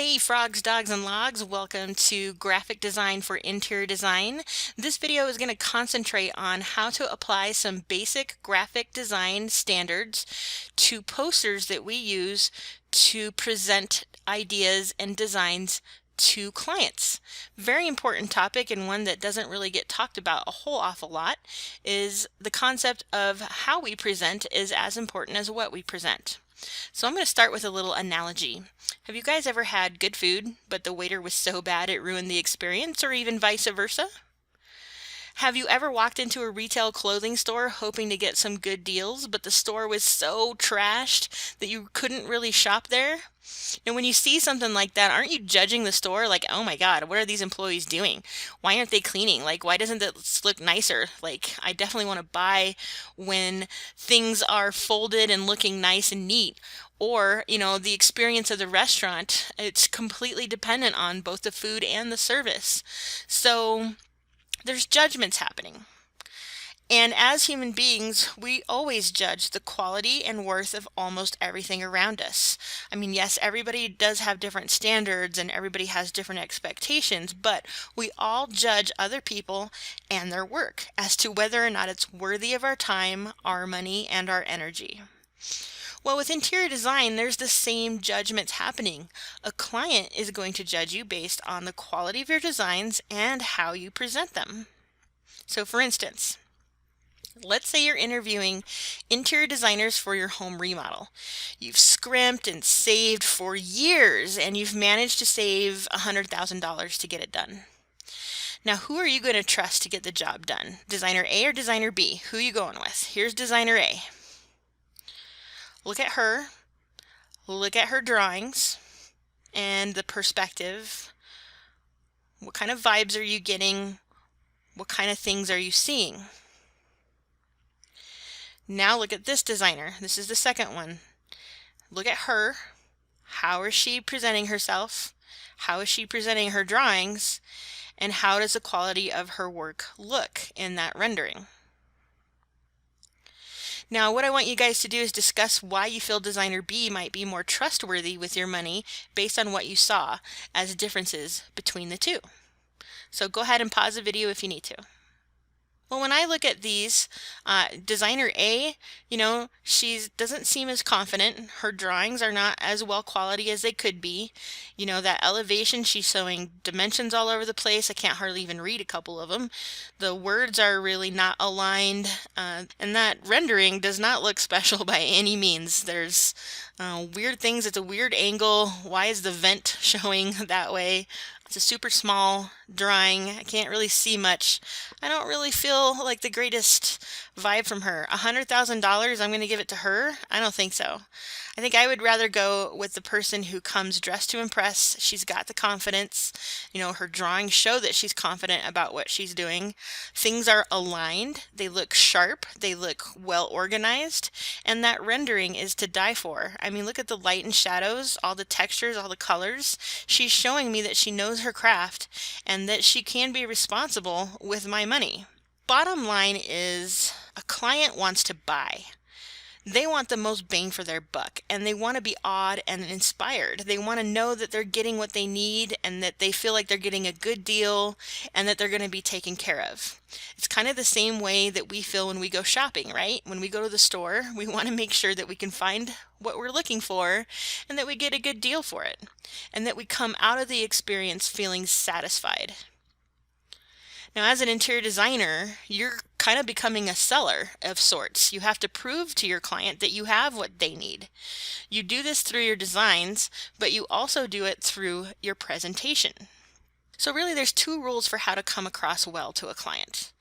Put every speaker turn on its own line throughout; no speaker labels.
Hey frogs, dogs, and logs, welcome to Graphic Design for Interior Design. This video is going to concentrate on how to apply some basic graphic design standards to posters that we use to present ideas and designs to clients. Very important topic, and one that doesn't really get talked about a whole awful lot, is the concept of how we present is as important as what we present. So I'm going to start with a little analogy. Have you guys ever had good food, but the waiter was so bad it ruined the experience, or even vice versa? Have you ever walked into a retail clothing store hoping to get some good deals, but the store was so trashed that you couldn't really shop there? And when you see something like that, aren't you judging the store like, oh my God, what are these employees doing? Why aren't they cleaning? Like, why doesn't this look nicer? Like, I definitely want to buy when things are folded and looking nice and neat. Or, the experience of the restaurant, it's completely dependent on both the food and the service. So there's judgments happening. And as human beings, we always judge the quality and worth of almost everything around us. I mean, yes, everybody does have different standards and everybody has different expectations, but we all judge other people and their work as to whether or not it's worthy of our time, our money, and our energy. Well, with interior design, there's the same judgments happening. A client is going to judge you based on the quality of your designs and how you present them. So for instance, let's say you're interviewing interior designers for your home remodel. You've scrimped and saved for years, and you've managed to save $100,000 to get it done. Now, who are you going to trust to get the job done? Designer A or designer B? Who are you going with? Here's designer A. Look at her drawings and the perspective. What kind of vibes are you getting? What kind of things are you seeing? Now look at this designer. This is the second one. Look at her. How is she presenting herself? How is she presenting her drawings? And how does the quality of her work look in that rendering? Now, what I want you guys to do is discuss why you feel designer B might be more trustworthy with your money based on what you saw as differences between the two. So go ahead and pause the video if you need to. Well, when I look at these, designer A, she doesn't seem as confident. Her drawings are not as well quality as they could be. That elevation, she's showing dimensions all over the place. I can't hardly even read a couple of them. The words are really not aligned, and that rendering does not look special by any means. There's weird things. It's a weird angle. Why is the vent showing that way? It's a super small drawing. I can't really see much. I don't really feel like the greatest vibe from her. $100,000, I'm going to give it to her? I don't think so. I think I would rather go with the person who comes dressed to impress. She's got the confidence. Her drawings show that she's confident about what she's doing. Things are aligned. They look sharp. They look well organized. And that rendering is to die for. I mean, look at the light and shadows, all the textures, all the colors. She's showing me that she knows her craft and that she can be responsible with my money. Bottom line is, a client wants to buy. They want the most bang for their buck, and they want to be awed and inspired. They want to know that they're getting what they need and that they feel like they're getting a good deal and that they're going to be taken care of. It's kind of the same way that we feel when we go shopping, right? When we go to the store, we want to make sure that we can find what we're looking for and that we get a good deal for it and that we come out of the experience feeling satisfied. Now, as an interior designer, you're kind of becoming a seller of sorts. You have to prove to your client that you have what they need. You do this through your designs, but you also do it through your presentation. So really, there's two rules for how to come across well to a client.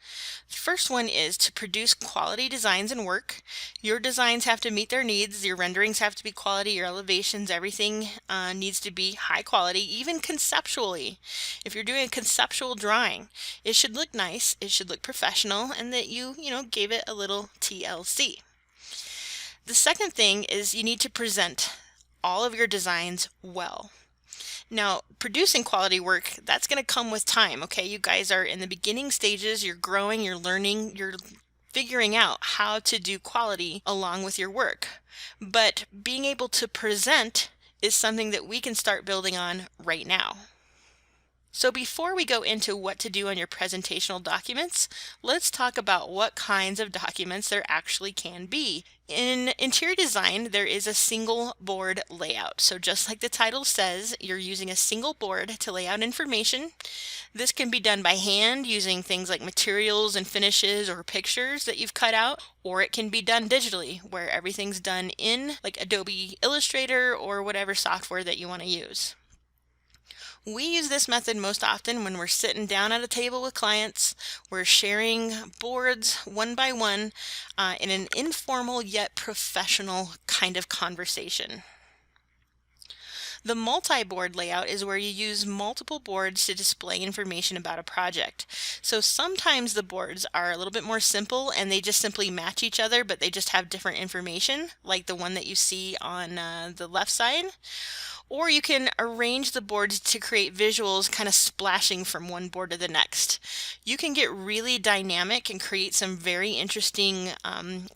The first one is to produce quality designs and work. Your designs have to meet their needs. Your renderings have to be quality. Your elevations, everything needs to be high quality, even conceptually. If you're doing a conceptual drawing, it should look nice, it should look professional, and that you gave it a little TLC. The second thing is you need to present all of your designs well. Now, producing quality work, that's going to come with time, okay? You guys are in the beginning stages, you're growing, you're learning, you're figuring out how to do quality along with your work. But being able to present is something that we can start building on right now. So before we go into what to do on your presentational documents, let's talk about what kinds of documents there actually can be. In interior design, there is a single board layout. So just like the title says, you're using a single board to lay out information. This can be done by hand using things like materials and finishes or pictures that you've cut out, or it can be done digitally where everything's done in like Adobe Illustrator or whatever software that you want to use. We use this method most often when we're sitting down at a table with clients. We're sharing boards one by one in an informal yet professional kind of conversation. The multi-board layout is where you use multiple boards to display information about a project. So sometimes the boards are a little bit more simple and they just simply match each other, but they just have different information, like the one that you see on the left side. Or you can arrange the boards to create visuals kind of splashing from one board to the next. You can get really dynamic and create some very interesting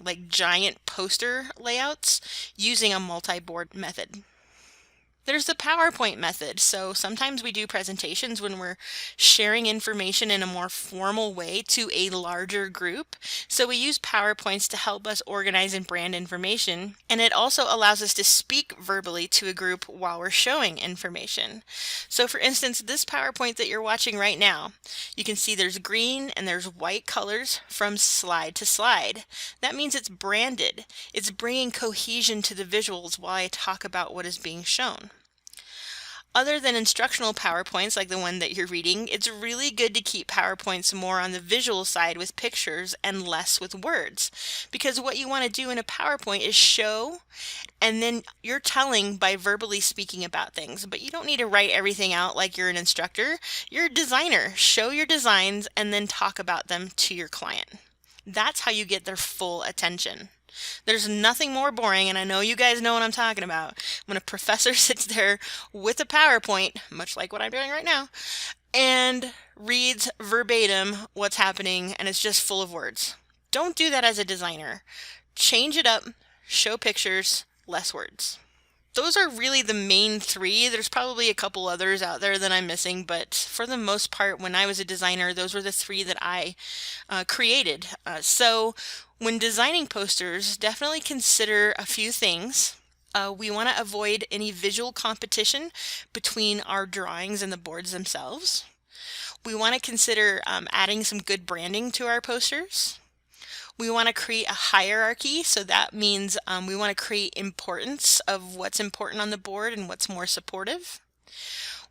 like giant poster layouts using a multi-board method. There's the PowerPoint method. So sometimes we do presentations when we're sharing information in a more formal way to a larger group. So we use PowerPoints to help us organize and brand information. And it also allows us to speak verbally to a group while we're showing information. So for instance, this PowerPoint that you're watching right now, you can see there's green and there's white colors from slide to slide. That means it's branded. It's bringing cohesion to the visuals while I talk about what is being shown. Other than instructional PowerPoints like the one that you're reading, it's really good to keep PowerPoints more on the visual side with pictures and less with words. Because what you want to do in a PowerPoint is show, and then you're telling by verbally speaking about things. But you don't need to write everything out like you're an instructor. You're a designer. Show your designs and then talk about them to your client. That's how you get their full attention. There's nothing more boring, and I know you guys know what I'm talking about, when a professor sits there with a PowerPoint, much like what I'm doing right now, and reads verbatim what's happening, and it's just full of words. Don't do that as a designer. Change it up, show pictures, less words. Those are really the main three. There's probably a couple others out there that I'm missing, but for the most part, when I was a designer, those were the three that I created. So when designing posters, definitely consider a few things. We want to avoid any visual competition between our drawings and the boards themselves. We want to consider adding some good branding to our posters. We want to create a hierarchy, so that means we want to create importance of what's important on the board and what's more supportive.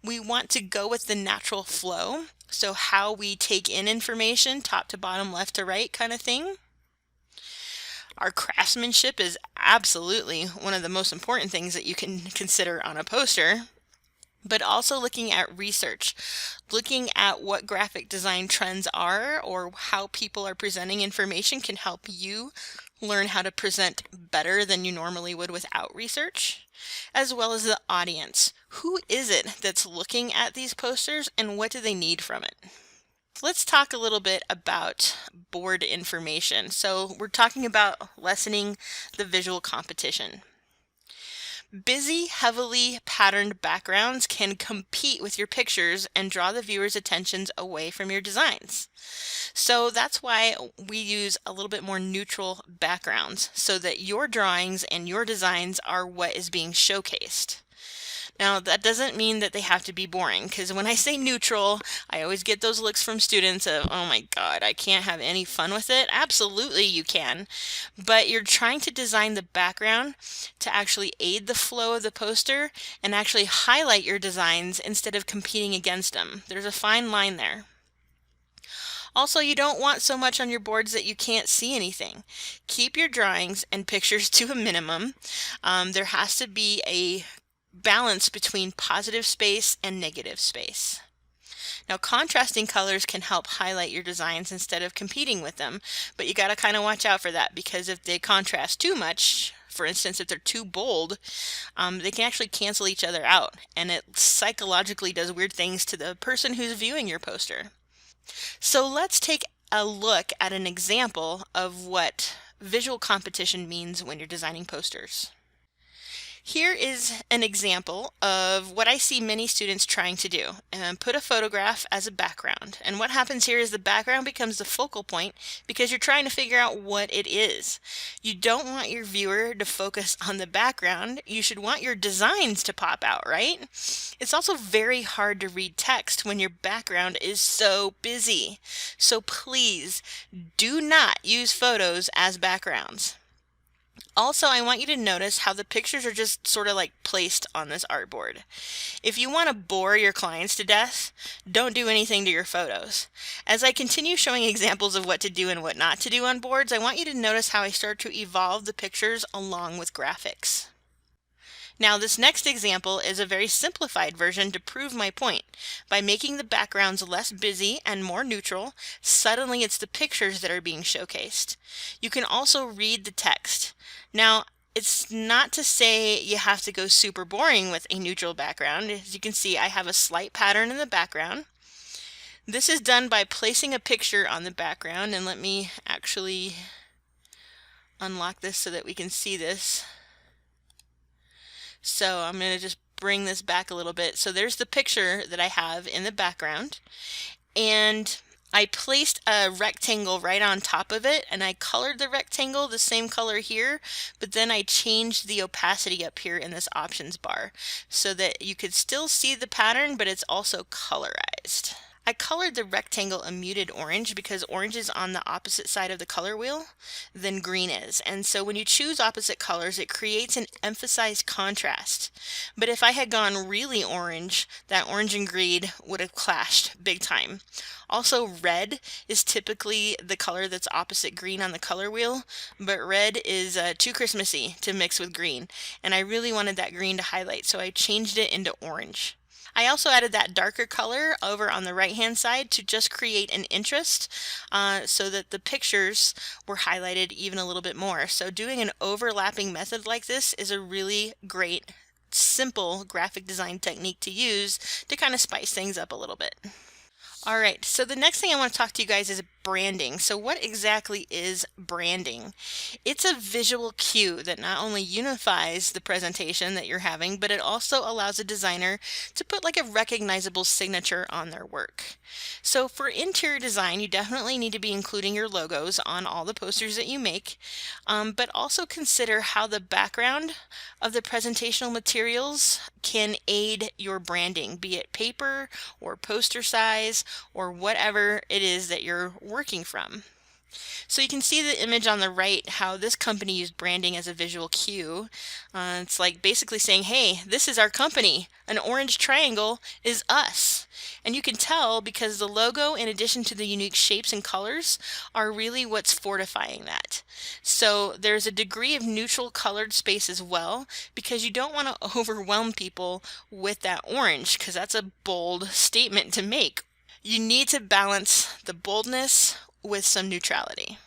We want to go with the natural flow, so how we take in information, top to bottom, left to right kind of thing. Our craftsmanship is absolutely one of the most important things that you can consider on a poster. But also looking at research, looking at what graphic design trends are or how people are presenting information can help you learn how to present better than you normally would without research, as well as the audience. Who is it that's looking at these posters and what do they need from it? Let's talk a little bit about board information. So we're talking about lessening the visual competition. Busy, heavily patterned backgrounds can compete with your pictures and draw the viewer's attentions away from your designs. So that's why we use a little bit more neutral backgrounds so that your drawings and your designs are what is being showcased. Now, that doesn't mean that they have to be boring, because when I say neutral, I always get those looks from students of, oh my God, I can't have any fun with it. Absolutely you can, but you're trying to design the background to actually aid the flow of the poster and actually highlight your designs instead of competing against them. There's a fine line there. Also, you don't want so much on your boards that you can't see anything. Keep your drawings and pictures to a minimum. There has to be a balance between positive space and negative space. Now, contrasting colors can help highlight your designs instead of competing with them, but you got to kind of watch out for that, because if they contrast too much, for instance, if they're too bold, they can actually cancel each other out, and it psychologically does weird things to the person who's viewing your poster. So let's take a look at an example of what visual competition means when you're designing posters. Here is an example of what I see many students trying to do. Put a photograph as a background. And what happens here is the background becomes the focal point because you're trying to figure out what it is. You don't want your viewer to focus on the background. You should want your designs to pop out, right? It's also very hard to read text when your background is so busy. So please do not use photos as backgrounds. Also, I want you to notice how the pictures are just sort of like placed on this artboard. If you want to bore your clients to death, don't do anything to your photos. As I continue showing examples of what to do and what not to do on boards, I want you to notice how I start to evolve the pictures along with graphics. Now, this next example is a very simplified version to prove my point. By making the backgrounds less busy and more neutral, suddenly it's the pictures that are being showcased. You can also read the text. Now, it's not to say you have to go super boring with a neutral background. As you can see, I have a slight pattern in the background. This is done by placing a picture on the background, and let me actually unlock this so that we can see this. So I'm going to just bring this back a little bit. So there's the picture that I have in the background, and I placed a rectangle right on top of it, and I colored the rectangle the same color here, but then I changed the opacity up here in this options bar so that you could still see the pattern, but it's also colorized. I colored the rectangle a muted orange because orange is on the opposite side of the color wheel than green is. And so when you choose opposite colors, it creates an emphasized contrast. But if I had gone really orange, that orange and green would have clashed big time. Also, red is typically the color that's opposite green on the color wheel, but red is too Christmassy to mix with green. And I really wanted that green to highlight, so I changed it into orange. I also added that darker color over on the right hand side to just create an interest so that the pictures were highlighted even a little bit more. So doing an overlapping method like this is a really great, simple graphic design technique to use to kind of spice things up a little bit. Alright, so the next thing I want to talk to you guys is branding. So what exactly is branding? It's a visual cue that not only unifies the presentation that you're having, but it also allows a designer to put like a recognizable signature on their work. So for interior design, you definitely need to be including your logos on all the posters that you make, but also consider how the background of the presentational materials can aid your branding, be it paper or poster size or whatever it is that you're working from. So you can see the image on the right, how this company used branding as a visual cue. It's like basically saying, hey, this is our company. An orange triangle is us. And you can tell because the logo, in addition to the unique shapes and colors, are really what's fortifying that. So there's a degree of neutral colored space as well, because you don't want to overwhelm people with that orange, because that's a bold statement to make. You need to balance the boldness with some neutrality.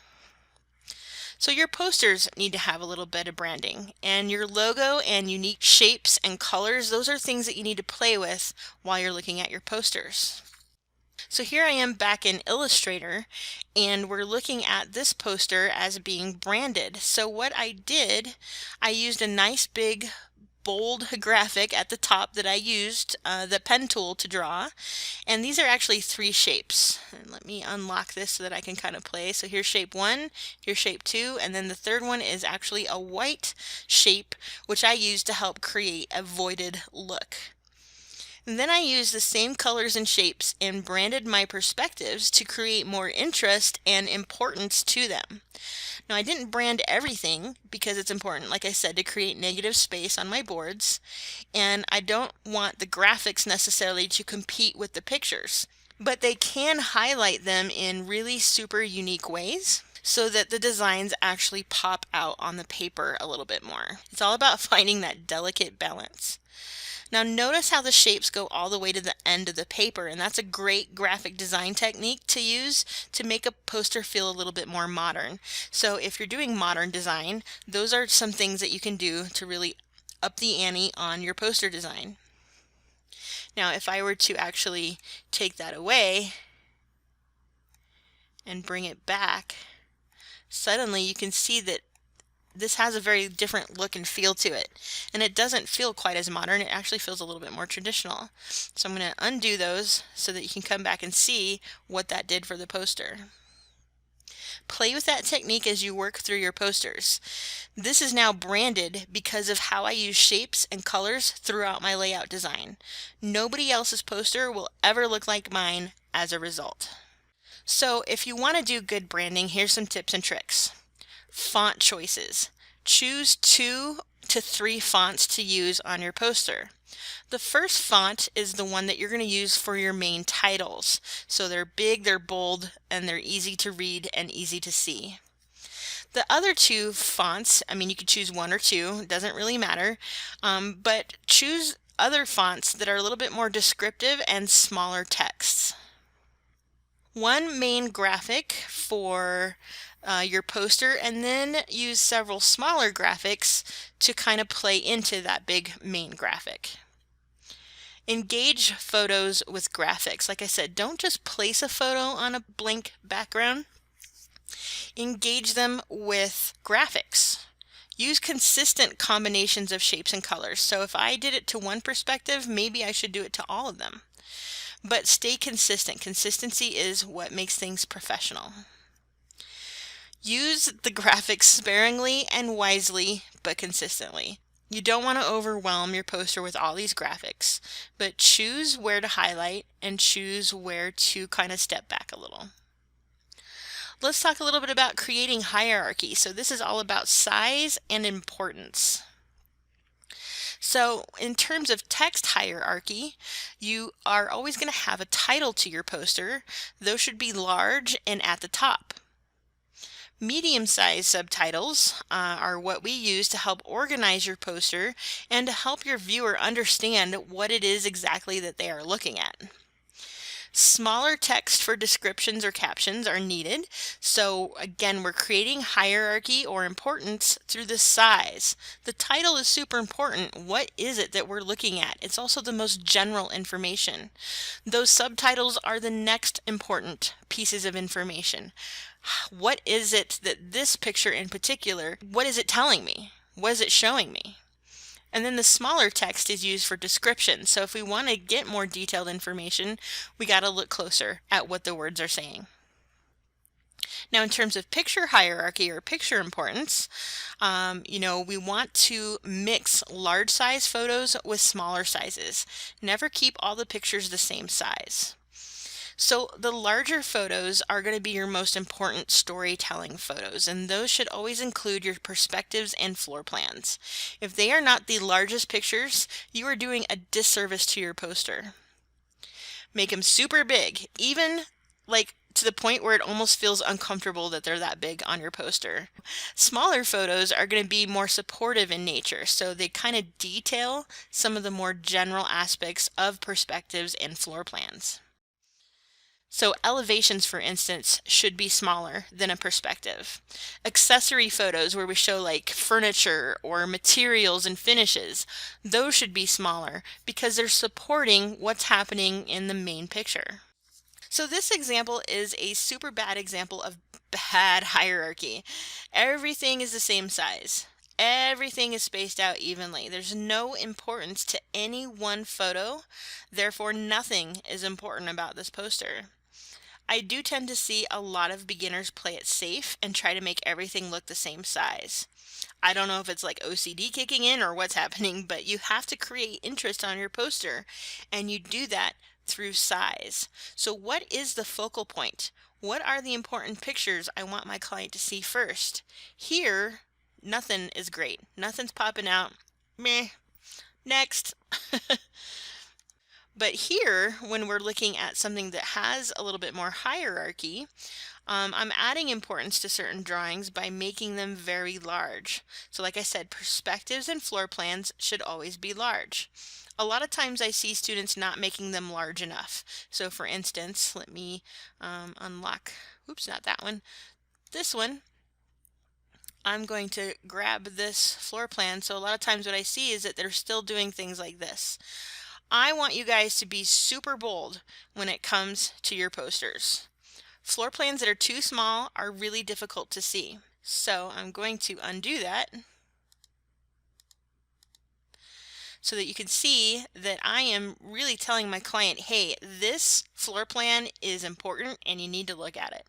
So your posters need to have a little bit of branding, and your logo and unique shapes and colors, those are things that you need to play with while you're looking at your posters. So here I am back in Illustrator, and we're looking at this poster as being branded. So what I did, I used a nice big bold graphic at the top that I used the pen tool to draw, and these are actually 3 shapes. And let me unlock this so that I can kind of play. So here's shape 1, here's shape 2, and then the third one is actually a white shape, which I used to help create a voided look. And then I used the same colors and shapes and branded my perspectives to create more interest and importance to them. Now, I didn't brand everything because it's important, like I said, to create negative space on my boards, and I don't want the graphics necessarily to compete with the pictures, but they can highlight them in really super unique ways so that the designs actually pop out on the paper a little bit more. It's all about finding that delicate balance. Now notice how the shapes go all the way to the end of the paper, and that's a great graphic design technique to use to make a poster feel a little bit more modern. So if you're doing modern design, those are some things that you can do to really up the ante on your poster design. Now if I were to actually take that away and bring it back, suddenly you can see that this has a very different look and feel to it. And it doesn't feel quite as modern, it actually feels a little bit more traditional. So I'm going to undo those so that you can come back and see what that did for the poster. Play with that technique as you work through your posters. This is now branded because of how I use shapes and colors throughout my layout design. Nobody else's poster will ever look like mine as a result. So if you want to do good branding, here's some tips and tricks. Font choices. Choose 2 to 3 fonts to use on your poster. The first font is the one that you're going to use for your main titles. So they're big, they're bold, and they're easy to read and easy to see. The other 2 fonts, I mean, you could choose 1 or 2, it doesn't really matter, but choose other fonts that are a little bit more descriptive and smaller texts. One main graphic for your poster, and then use several smaller graphics to kind of play into that big main graphic. Engage photos with graphics. Like I said, don't just place a photo on a blank background. Engage them with graphics. Use consistent combinations of shapes and colors. So if I did it to one perspective, maybe I should do it to all of them. But stay consistent. Consistency is what makes things professional. Use the graphics sparingly and wisely, but consistently. You don't want to overwhelm your poster with all these graphics, but choose where to highlight and choose where to kind of step back a little. Let's talk a little bit about creating hierarchy. So this is all about size and importance. So in terms of text hierarchy, you are always going to have a title to your poster. Those should be large and at the top. Medium-sized subtitles are what we use to help organize your poster and to help your viewer understand what it is exactly that they are looking at. Smaller text for descriptions or captions are needed. So again, we're creating hierarchy or importance through the size. The title is super important. What is it that we're looking at? It's also the most general information. Those subtitles are the next important pieces of information. What is it that this picture in particular, what is it telling me? What is it showing me? And then the smaller text is used for description. So if we want to get more detailed information, we got to look closer at what the words are saying. Now in terms of picture hierarchy or picture importance, we want to mix large size photos with smaller sizes. Never keep all the pictures the same size. So the larger photos are going to be your most important storytelling photos, and those should always include your perspectives and floor plans. If they are not the largest pictures, you are doing a disservice to your poster. Make them super big, even like to the point where it almost feels uncomfortable that they're that big on your poster. Smaller photos are going to be more supportive in nature, so they kind of detail some of the more general aspects of perspectives and floor plans. So elevations, for instance, should be smaller than a perspective. Accessory photos where we show like furniture or materials and finishes, those should be smaller because they're supporting what's happening in the main picture. So this example is a super bad example of bad hierarchy. Everything is the same size. Everything is spaced out evenly. There's no importance to any one photo, therefore nothing is important about this poster. I do tend to see a lot of beginners play it safe and try to make everything look the same size. I don't know if it's like OCD kicking in or what's happening, but you have to create interest on your poster, and you do that through size. So what is the focal point? What are the important pictures I want my client to see first? Here, nothing is great. Nothing's popping out. Meh. Next. But here, when we're looking at something that has a little bit more hierarchy, I'm adding importance to certain drawings by making them very large. So like I said, perspectives and floor plans should always be large. A lot of times I see students not making them large enough. So for instance, let me unlock, oops, not that one, this one. I'm going to grab this floor plan. So a lot of times what I see is that they're still doing things like this. I want you guys to be super bold when it comes to your posters. Floor plans that are too small are really difficult to see. So I'm going to undo that so that you can see that I am really telling my client, hey, this floor plan is important and you need to look at it.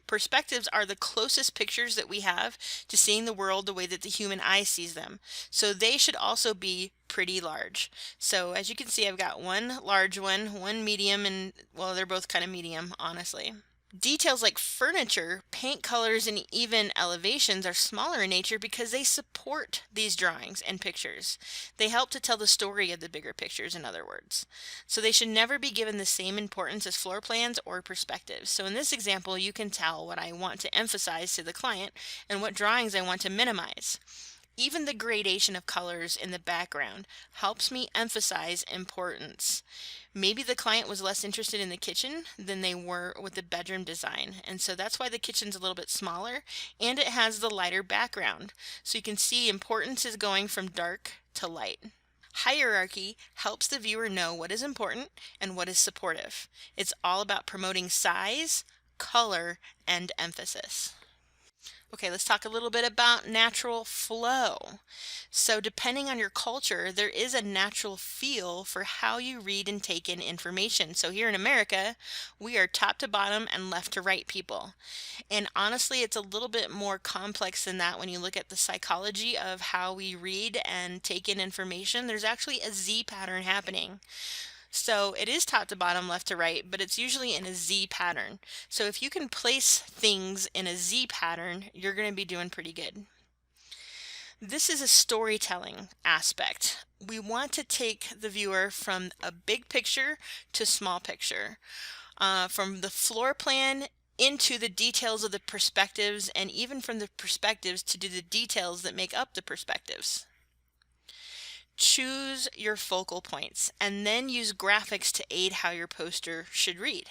Perspectives are the closest pictures that we have to seeing the world the way that the human eye sees them. So they should also be pretty large. So as you can see, I've got one large one medium, and well, they're both kind of medium, honestly. Details like furniture, paint colors, and even elevations are smaller in nature because they support these drawings and pictures. They help to tell the story of the bigger pictures, in other words. So they should never be given the same importance as floor plans or perspectives. So in this example, you can tell what I want to emphasize to the client and what drawings I want to minimize. Even the gradation of colors in the background helps me emphasize importance. Maybe the client was less interested in the kitchen than they were with the bedroom design, and so that's why the kitchen's a little bit smaller and it has the lighter background. So you can see importance is going from dark to light. Hierarchy helps the viewer know what is important and what is supportive. It's all about promoting size, color, and emphasis. Okay, let's talk a little bit about natural flow. So depending on your culture, there is a natural feel for how you read and take in information. So here in America, we are top to bottom and left to right people. And honestly, it's a little bit more complex than that when you look at the psychology of how we read and take in information. There's actually a Z pattern happening. So it is top to bottom, left to right, but it's usually in a Z pattern. So if you can place things in a Z pattern, you're going to be doing pretty good. This is a storytelling aspect. We want to take the viewer from a big picture to small picture, from the floor plan into the details of the perspectives, and even from the perspectives to do the details that make up the perspectives. Choose your focal points and then use graphics to aid how your poster should read.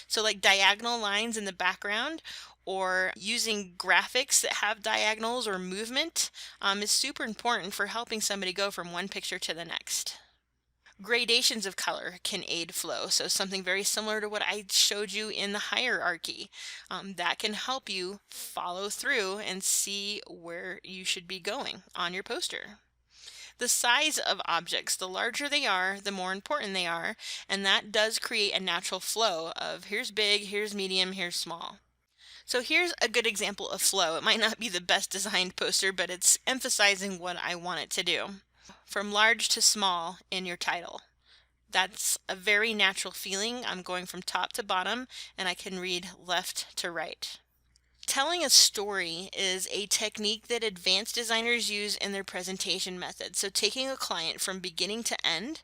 So like diagonal lines in the background or using graphics that have diagonals or movement is super important for helping somebody go from one picture to the next. Gradations of color can aid flow. So something very similar to what I showed you in the hierarchy. That can help you follow through and see where you should be going on your poster. The size of objects, the larger they are, the more important they are, and that does create a natural flow of here's big, here's medium, here's small. So here's a good example of flow. It might not be the best designed poster, but it's emphasizing what I want it to do. From large to small in your title. That's a very natural feeling. I'm going from top to bottom, and I can read left to right. Telling a story is a technique that advanced designers use in their presentation method. So taking a client from beginning to end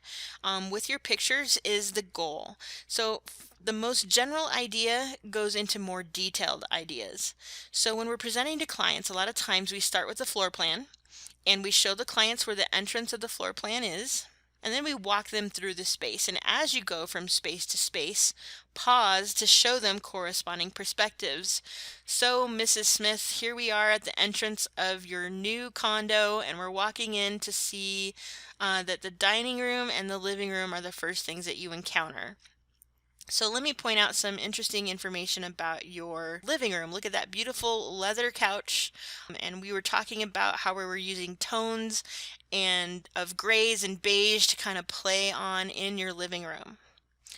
with your pictures is the goal. So the most general idea goes into more detailed ideas. So when we're presenting to clients, a lot of times we start with the floor plan and we show the clients where the entrance of the floor plan is. And then we walk them through the space. And as you go from space to space, pause to show them corresponding perspectives. So, Mrs. Smith, here we are at the entrance of your new condo, and we're walking in to see that the dining room and the living room are the first things that you encounter. So let me point out some interesting information about your living room. Look at that beautiful leather couch. And we were talking about how we were using tones and of grays and beige to kind of play on in your living room.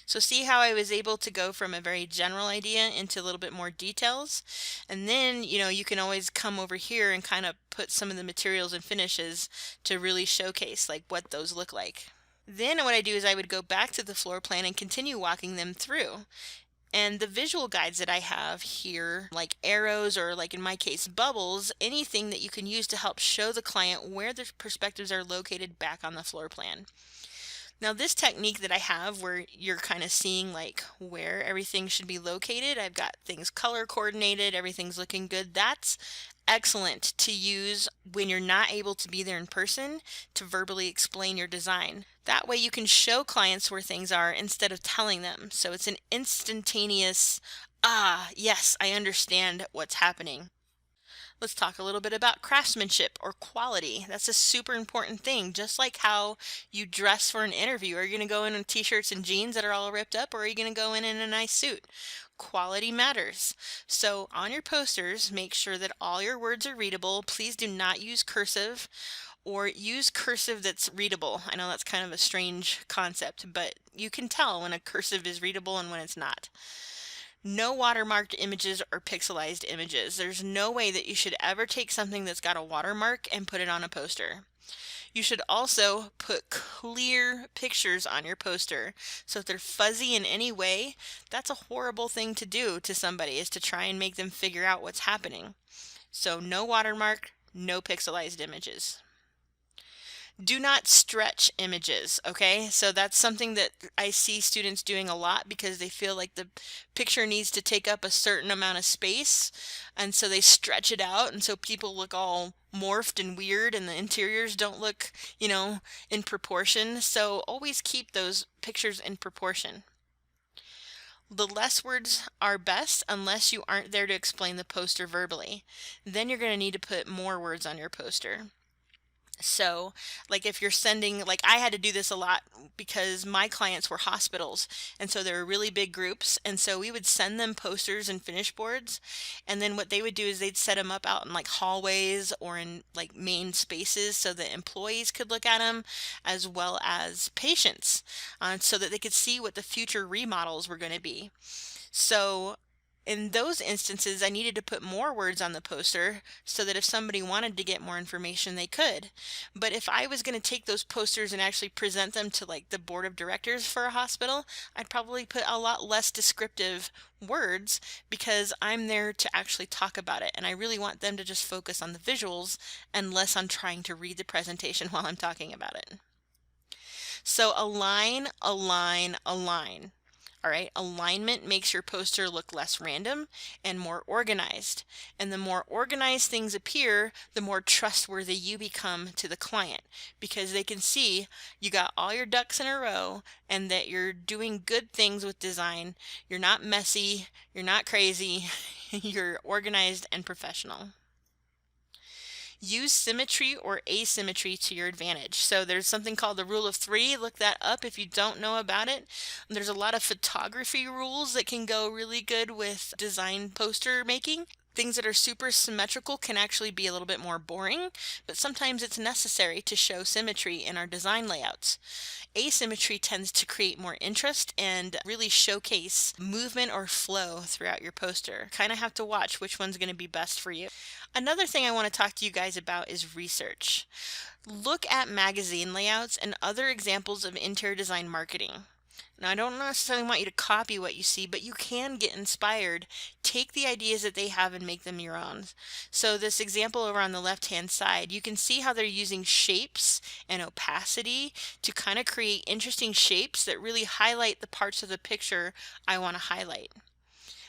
So see how I was able to go from a very general idea into a little bit more details. And then, you can always come over here and kind of put some of the materials and finishes to really showcase like what those look like. Then what I do is I would go back to the floor plan and continue walking them through. And the visual guides that I have here, like arrows or like in my case bubbles, anything that you can use to help show the client where the perspectives are located back on the floor plan. Now this technique that I have where you're kind of seeing like where everything should be located, I've got things color coordinated, everything's looking good. That's excellent to use when you're not able to be there in person to verbally explain your design. That way you can show clients where things are instead of telling them. So it's an instantaneous, yes, I understand what's happening. Let's talk a little bit about craftsmanship or quality. That's a super important thing. Just like how you dress for an interview. Are you going to go in t-shirts and jeans that are all ripped up, or are you going to go in a nice suit? Quality matters. So on your posters, make sure that all your words are readable. Please do not use cursive, or use cursive that's readable. I know that's kind of a strange concept, but you can tell when a cursive is readable and when it's not. No watermarked images or pixelized images. There's no way that you should ever take something that's got a watermark and put it on a poster. You should also put clear pictures on your poster. So if they're fuzzy in any way, that's a horrible thing to do to somebody, is to try and make them figure out what's happening. So no watermark, no pixelized images. Do not stretch images, okay? So that's something that I see students doing a lot because they feel like the picture needs to take up a certain amount of space, and so they stretch it out, and so people look all morphed and weird, and the interiors don't look, in proportion. So always keep those pictures in proportion. The less words are best unless you aren't there to explain the poster verbally. Then you're going to need to put more words on your poster. So, like if you're sending, like I had to do this a lot because my clients were hospitals, and so they were really big groups, and so we would send them posters and finish boards, and then what they would do is they'd set them up out in like hallways or in like main spaces so that employees could look at them as well as patients, so that they could see what the future remodels were going to be. So in those instances, I needed to put more words on the poster so that if somebody wanted to get more information, they could. But if I was going to take those posters and actually present them to like the board of directors for a hospital, I'd probably put a lot less descriptive words because I'm there to actually talk about it. And I really want them to just focus on the visuals and less on trying to read the presentation while I'm talking about it. So align, align, align. All right, alignment makes your poster look less random and more organized. And the more organized things appear, the more trustworthy you become to the client, because they can see you got all your ducks in a row and that you're doing good things with design. You're not messy, you're not crazy, you're organized and professional. Use symmetry or asymmetry to your advantage. So there's something called the rule of three. Look that up if you don't know about it. There's a lot of photography rules that can go really good with design poster making. Things that are super symmetrical can actually be a little bit more boring, but sometimes it's necessary to show symmetry in our design layouts. Asymmetry tends to create more interest and really showcase movement or flow throughout your poster. Kind of have to watch which one's going to be best for you. Another thing I want to talk to you guys about is research. Look at magazine layouts and other examples of interior design marketing. Now, I don't necessarily want you to copy what you see, but you can get inspired. Take the ideas that they have and make them your own. So this example over on the left-hand side, you can see how they're using shapes and opacity to kind of create interesting shapes that really highlight the parts of the picture I want to highlight.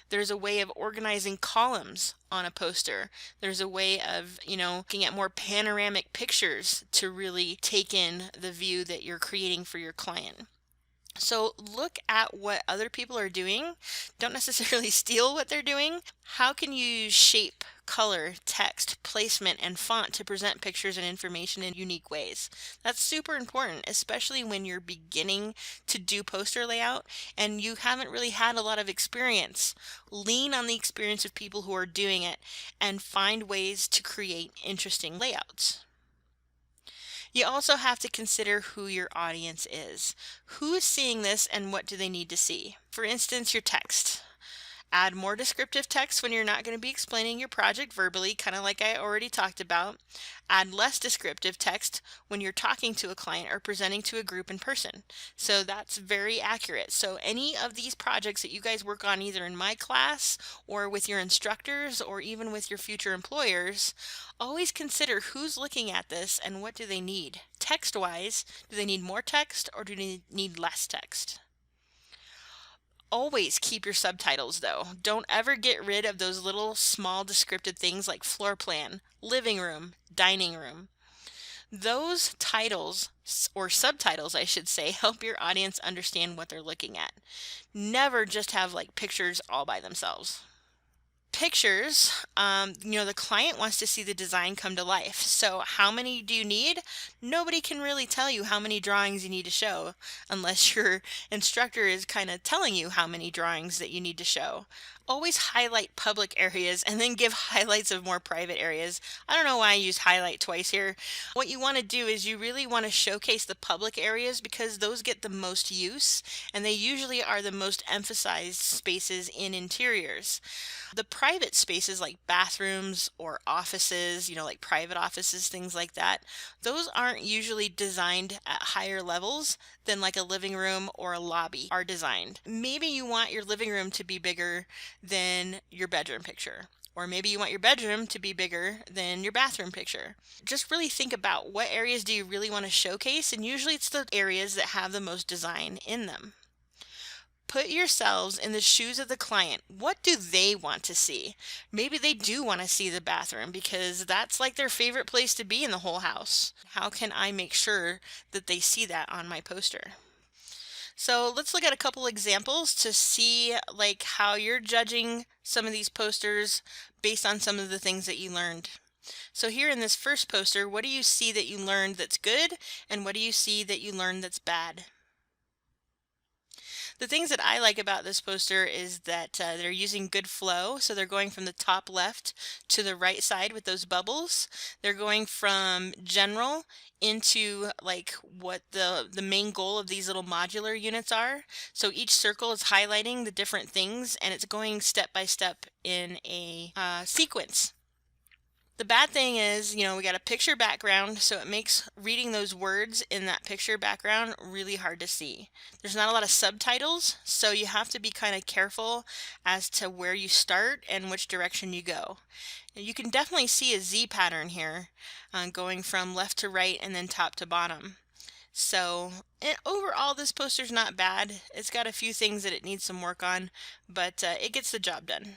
There's a way of organizing columns on a poster. There's a way of, looking at more panoramic pictures to really take in the view that you're creating for your client. So look at what other people are doing. Don't necessarily steal what they're doing. How can you use shape, color, text, placement, and font to present pictures and information in unique ways? That's super important, especially when you're beginning to do poster layout and you haven't really had a lot of experience. Lean on the experience of people who are doing it and find ways to create interesting layouts. You also have to consider who your audience is. Who is seeing this and what do they need to see? For instance, your text. Add more descriptive text when you're not going to be explaining your project verbally, kind of like I already talked about. Add less descriptive text when you're talking to a client or presenting to a group in person. So that's very accurate. So any of these projects that you guys work on either in my class or with your instructors or even with your future employers, always consider who's looking at this and what do they need. Text-wise, do they need more text or do they need less text? Always keep your subtitles though. Don't ever get rid of those little small descriptive things like floor plan, living room, dining room. Those titles, or subtitles I should say, help your audience understand what they're looking at. Never just have like pictures all by themselves. Pictures, the client wants to see the design come to life. So how many do you need? Nobody can really tell you how many drawings you need to show unless your instructor is kind of telling you how many drawings that you need to show. Always highlight public areas and then give highlights of more private areas. I don't know why I use highlight twice here. What you want to do is you really want to showcase the public areas because those get the most use and they usually are the most emphasized spaces in interiors. The private spaces like bathrooms or offices, like private offices, things like that, those aren't usually designed at higher levels than like a living room or a lobby are designed. Maybe you want your living room to be bigger than your bedroom picture. Or maybe you want your bedroom to be bigger than your bathroom picture. Just really think about what areas do you really want to showcase, and usually it's the areas that have the most design in them. Put yourselves in the shoes of the client. What do they want to see? Maybe they do want to see the bathroom because that's like their favorite place to be in the whole house. How can I make sure that they see that on my poster? So let's look at a couple examples to see like how you're judging some of these posters based on some of the things that you learned. So here in this first poster, what do you see that you learned that's good, and what do you see that you learned that's bad? The things that I like about this poster is that they're using good flow. So they're going from the top left to the right side with those bubbles. They're going from general into like what the main goal of these little modular units are. So each circle is highlighting the different things and it's going step by step in a sequence. The bad thing is, we got a picture background, so it makes reading those words in that picture background really hard to see. There's not a lot of subtitles, so you have to be kind of careful as to where you start and which direction you go. And you can definitely see a Z pattern here, going from left to right and then top to bottom. So overall, this poster's not bad. It's got a few things that it needs some work on, but it gets the job done.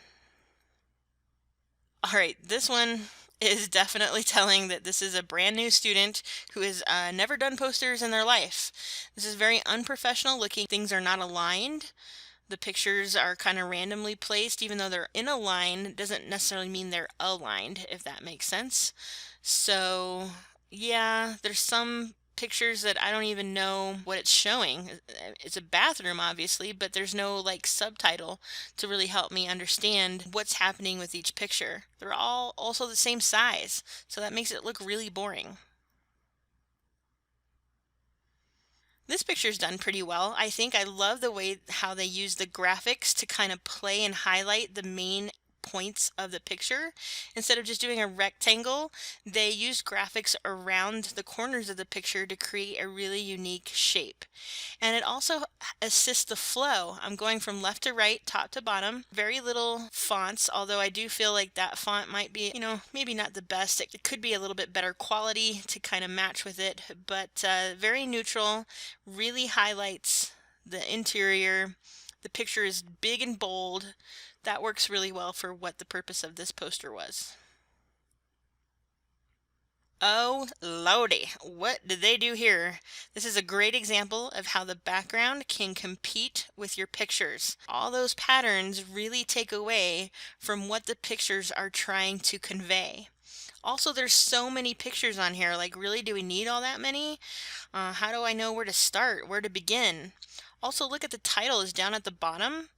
All right, this one is definitely telling that this is a brand new student who has never done posters in their life. This is very unprofessional looking. Things are not aligned. The pictures are kind of randomly placed. Even though they're in a line, doesn't necessarily mean they're aligned, if that makes sense. So yeah, there's some pictures that I don't even know what it's showing. It's a bathroom obviously, but there's no like subtitle to really help me understand what's happening with each picture. They're all also the same size, so that makes it look really boring. This picture's done pretty well. I think I love the way how they use the graphics to kind of play and highlight the main points of the picture. Instead of just doing a rectangle, they used graphics around the corners of the picture to create a really unique shape. And it also assists the flow. I'm going from left to right, top to bottom. Very little fonts, although I do feel like that font might be, maybe not the best. It could be a little bit better quality to kind of match with it, but very neutral, really highlights the interior. The picture is big and bold. That works really well for what the purpose of this poster was. Oh lordy, what did they do here? This is a great example of how the background can compete with your pictures. All those patterns really take away from what the pictures are trying to convey. Also, there's so many pictures on here, like really do we need all that many? How do I know where to start, where to begin? Also, look at the title is down at the bottom.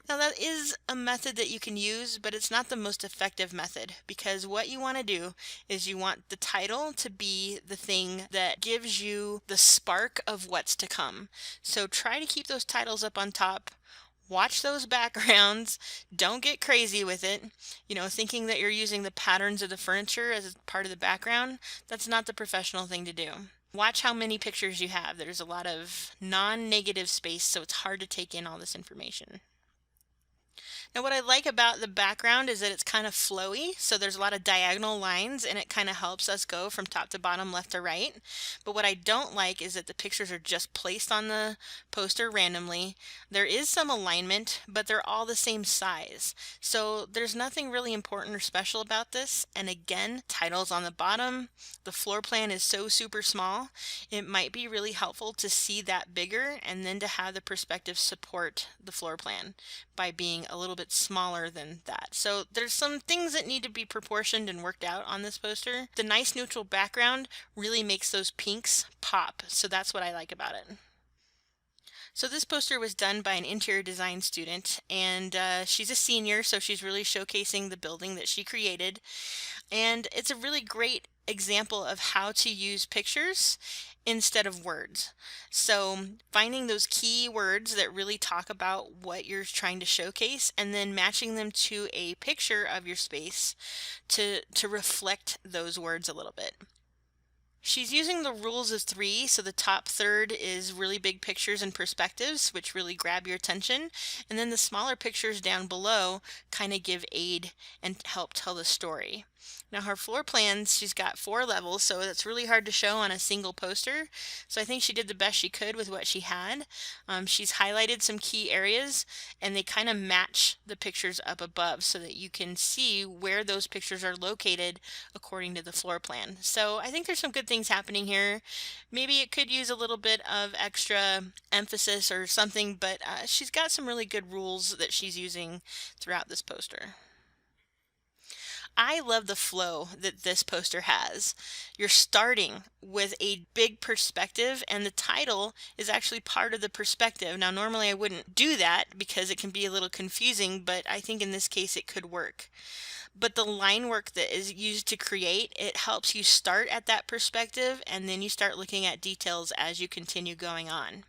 Now that is a method that you can use, but it's not the most effective method because what you want to do is you want the title to be the thing that gives you the spark of what's to come. So try to keep those titles up on top. Watch those backgrounds. Don't get crazy with it. Thinking that you're using the patterns of the furniture as part of the background, that's not the professional thing to do. Watch how many pictures you have. There's a lot of non-negative space, so it's hard to take in all this information. Now what I like about the background is that it's kind of flowy, so there's a lot of diagonal lines and it kind of helps us go from top to bottom, left to right. But what I don't like is that the pictures are just placed on the poster randomly. There is some alignment, but they're all the same size. So there's nothing really important or special about this. And again, titles on the bottom. The floor plan is so super small. It might be really helpful to see that bigger and then to have the perspective support the floor plan by being a little bit bit smaller than that. So there's some things that need to be proportioned and worked out on this poster. The nice neutral background really makes those pinks pop, so that's what I like about it. So this poster was done by an interior design student, and she's a senior, so she's really showcasing the building that she created. And it's a really great example of how to use pictures instead of words. So finding those key words that really talk about what you're trying to showcase and then matching them to a picture of your space to reflect those words a little bit. She's using the rules of three, so the top third is really big pictures and perspectives, which really grab your attention, and then the smaller pictures down below kind of give aid and help tell the story. Now her floor plans, she's got 4 levels, so that's really hard to show on a single poster, so I think she did the best she could with what she had. She's highlighted some key areas, and they kind of match the pictures up above so that you can see where those pictures are located according to the floor plan. So I think there's some good things happening here. Maybe it could use a little bit of extra emphasis or something, but she's got some really good rules that she's using throughout this poster. I love the flow that this poster has. You're starting with a big perspective, and the title is actually part of the perspective. Now, normally I wouldn't do that because it can be a little confusing, but I think in this case it could work. But the line work that is used to create, it helps you start at that perspective, and then you start looking at details as you continue going on.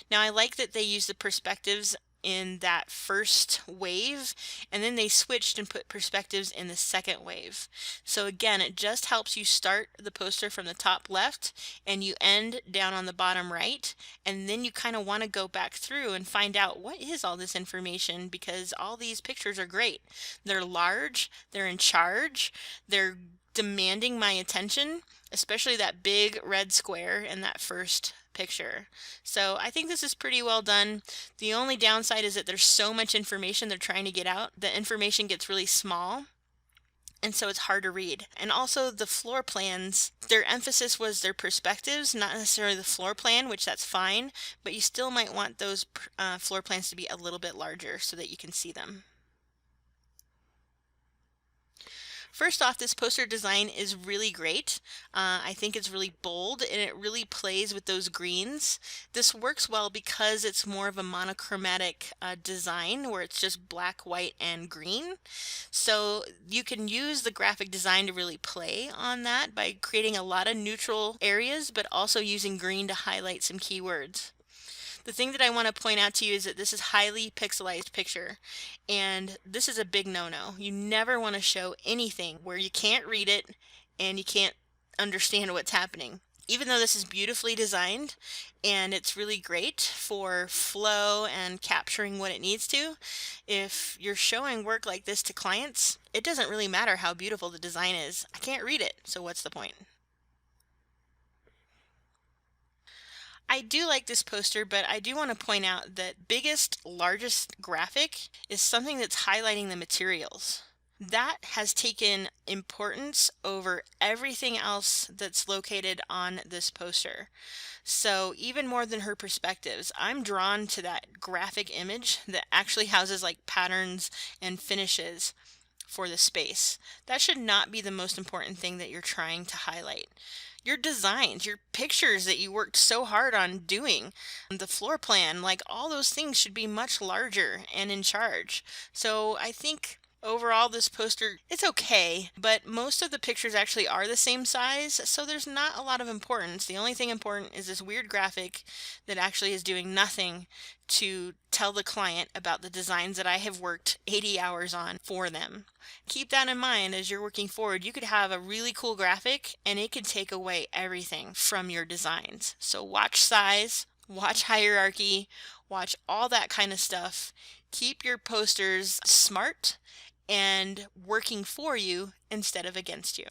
Now, I like that they use the perspectives in that first wave, and then they switched and put perspectives in the second wave. So again, it just helps you start the poster from the top left and you end down on the bottom right, and then you kind of want to go back through and find out what is all this information, because all these pictures are great. They're large, they're in charge, they're demanding my attention, especially that big red square in that first picture. So I think this is pretty well done. The only downside is that there's so much information they're trying to get out. The information gets really small, and so it's hard to read. And also the floor plans, their emphasis was their perspectives, not necessarily the floor plan, which that's fine, but you still might want those floor plans to be a little bit larger so that you can see them. First off, this poster design is really great. I think it's really bold and it really plays with those greens. This works well because it's more of a monochromatic design where it's just black, white, and green. So you can use the graphic design to really play on that by creating a lot of neutral areas, but also using green to highlight some keywords. The thing that I want to point out to you is that this is highly pixelized picture, and this is a big no-no. You never want to show anything where you can't read it and you can't understand what's happening. Even though this is beautifully designed and it's really great for flow and capturing what it needs to, if you're showing work like this to clients, it doesn't really matter how beautiful the design is. I can't read it, so what's the point? I do like this poster, but I do want to point out that biggest, largest graphic is something that's highlighting the materials. That has taken importance over everything else that's located on this poster. So even more than her perspectives, I'm drawn to that graphic image that actually houses like patterns and finishes for the space. That should not be the most important thing that you're trying to highlight. Your designs, your pictures that you worked so hard on doing, the floor plan, like all those things should be much larger and in charge. So I think overall this poster, it's okay, but most of the pictures actually are the same size, so there's not a lot of importance. The only thing important is this weird graphic that actually is doing nothing to tell the client about the designs that I have worked 80 hours on for them. Keep that in mind as you're working forward. You could have a really cool graphic and it could take away everything from your designs. So watch size, watch hierarchy, watch all that kind of stuff. Keep your posters smart and working for you instead of against you.